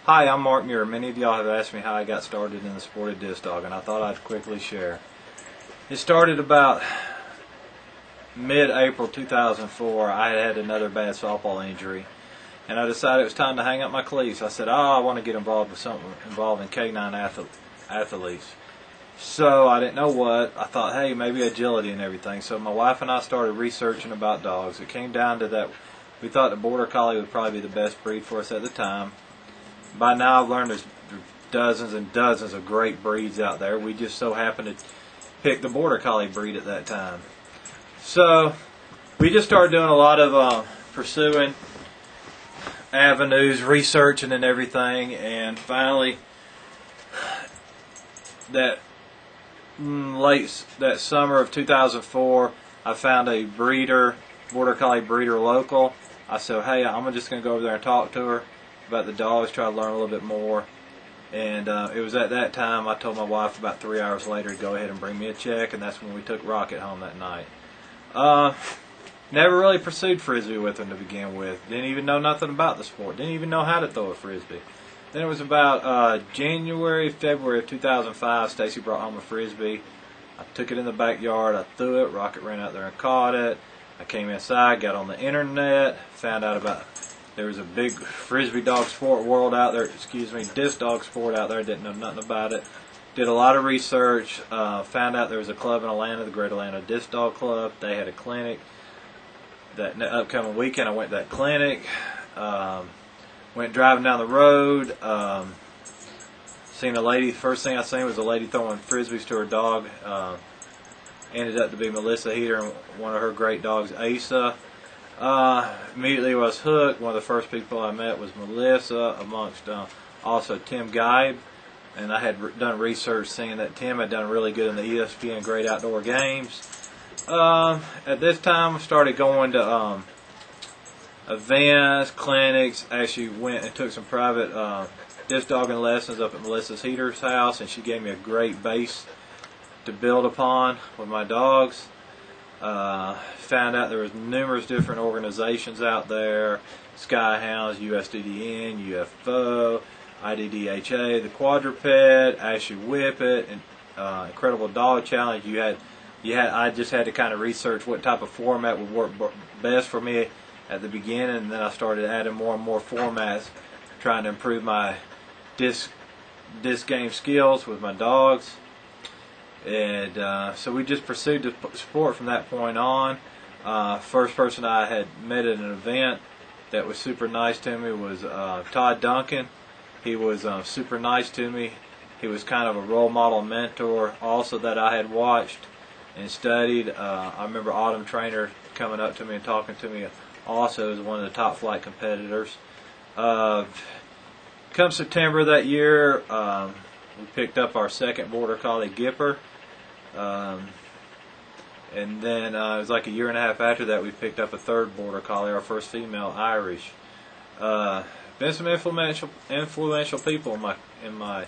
Hi, I'm Mark Muir. Many of y'all have asked me how I got started in the sport of disc dog, and I thought I'd quickly share. It started about mid-April 2004. I had another bad softball injury, and I decided it was time to hang up my cleats. I said, I want to get involved with something involving canine athletes. So I didn't know what. I thought, hey, maybe agility and everything. So my wife and I started researching about dogs. It came down to that we thought the Border Collie would probably be the best breed for us at the time. By now I've learned there's dozens and dozens of great breeds out there. We just so happened to pick the Border Collie breed at that time. So we just started doing a lot of pursuing avenues, researching and everything, and finally that summer of 2004 I found a breeder, Border Collie breeder local. I said, hey, I'm just going to go over there and talk to her about the dogs, try to learn a little bit more. And it was at that time I told my wife about 3 hours later to go ahead and bring me a check, and that's when we took Rocket home that night. Never really pursued Frisbee with him to begin with. Didn't even know nothing about the sport. Didn't even know how to throw a Frisbee. Then it was about February of 2005, Stacy brought home a Frisbee. I took it in the backyard, I threw it, Rocket ran out there and caught it. I came inside, got on the internet, found out about there was a big Frisbee dog sport world out there, disc dog sport out there, didn't know nothing about it. Did a lot of research, found out there was a club in Atlanta, the Great Atlanta Disc Dog Club. They had a clinic. That upcoming weekend I went to that clinic, went driving down the road, seen a lady, first thing I seen was a lady throwing Frisbees to her dog. Ended up to be Melissa Heater and one of her great dogs, Asa. Immediately I was hooked. One of the first people I met was Melissa, amongst also Tim Geib. And I had done research seeing that Tim had done really good in the ESPN Great Outdoor Games. At this time I started going to events, clinics. Actually went and took some private disc dogging lessons up at Melissa Heater's house, and she gave me a great base to build upon with my dogs. Found out there was numerous different organizations out there: Skyhounds, USDDN, UFO, IDDHA, the Quadruped, Ashley Whippet, and Incredible Dog Challenge. I just had to kind of research what type of format would work best for me at the beginning, and then I started adding more and more formats, trying to improve my disc game skills with my dogs. And so we just pursued the sport from that point on. First person I had met at an event that was super nice to me was Todd Duncan. He was super nice to me. He was kind of a role model mentor also that I had watched and studied. I remember Autumn Trainer coming up to me and talking to me also as one of the top flight competitors. Come September that year, we picked up our second Border Collie, Gipper. And then it was like a year and a half after that we picked up a third Border Collie, our first female, Irish. Been some influential people in my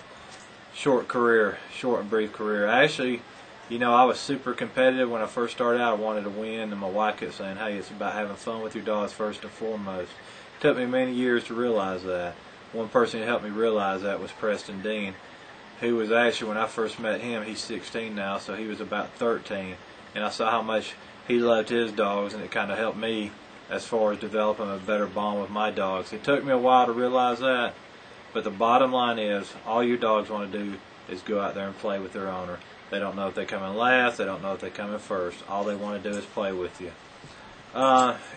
short and brief career. Actually, you know, I was super competitive when I first started out. I wanted to win, and my wife kept saying, hey, it's about having fun with your dogs first and foremost. It took me many years to realize that. One person who helped me realize that was Preston Dean, who was actually, when I first met him, he's 16 now, so he was about 13, and I saw how much he loved his dogs, and it kind of helped me as far as developing a better bond with my dogs. It took me a while to realize that, but the bottom line is, all your dogs want to do is go out there and play with their owner. They don't know if they come in last, they don't know if they come in first. All they want to do is play with you.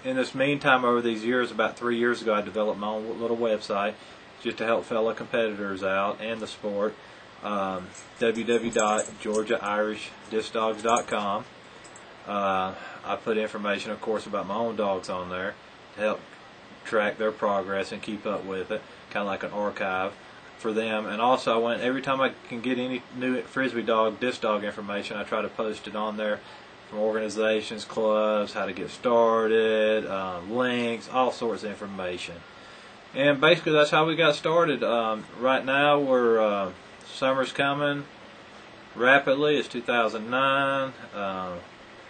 In this meantime, over these years, about 3 years ago, I developed my own little website just to help fellow competitors out and the sport. www.georgiairishdiscdogs.com. I put information, of course, about my own dogs on there to help track their progress and keep up with it, kind of like an archive for them. And also, every time I can get any new Frisbee dog, disc dog information, I try to post it on there from organizations, clubs, how to get started, links, all sorts of information. And basically, that's how we got started. Right now, summer's coming rapidly. It's 2009.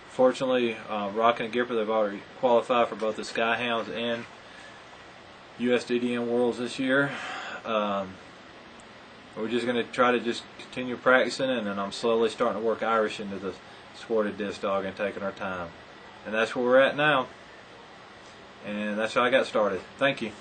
Fortunately, Rocket and Gipper, they've already qualified for both the Skyhounds and USDDN Worlds this year. We're just going to try to just continue practicing, and then I'm slowly starting to work Irish into the sport of disc dogging, taking our time. And that's where we're at now. And that's how I got started. Thank you.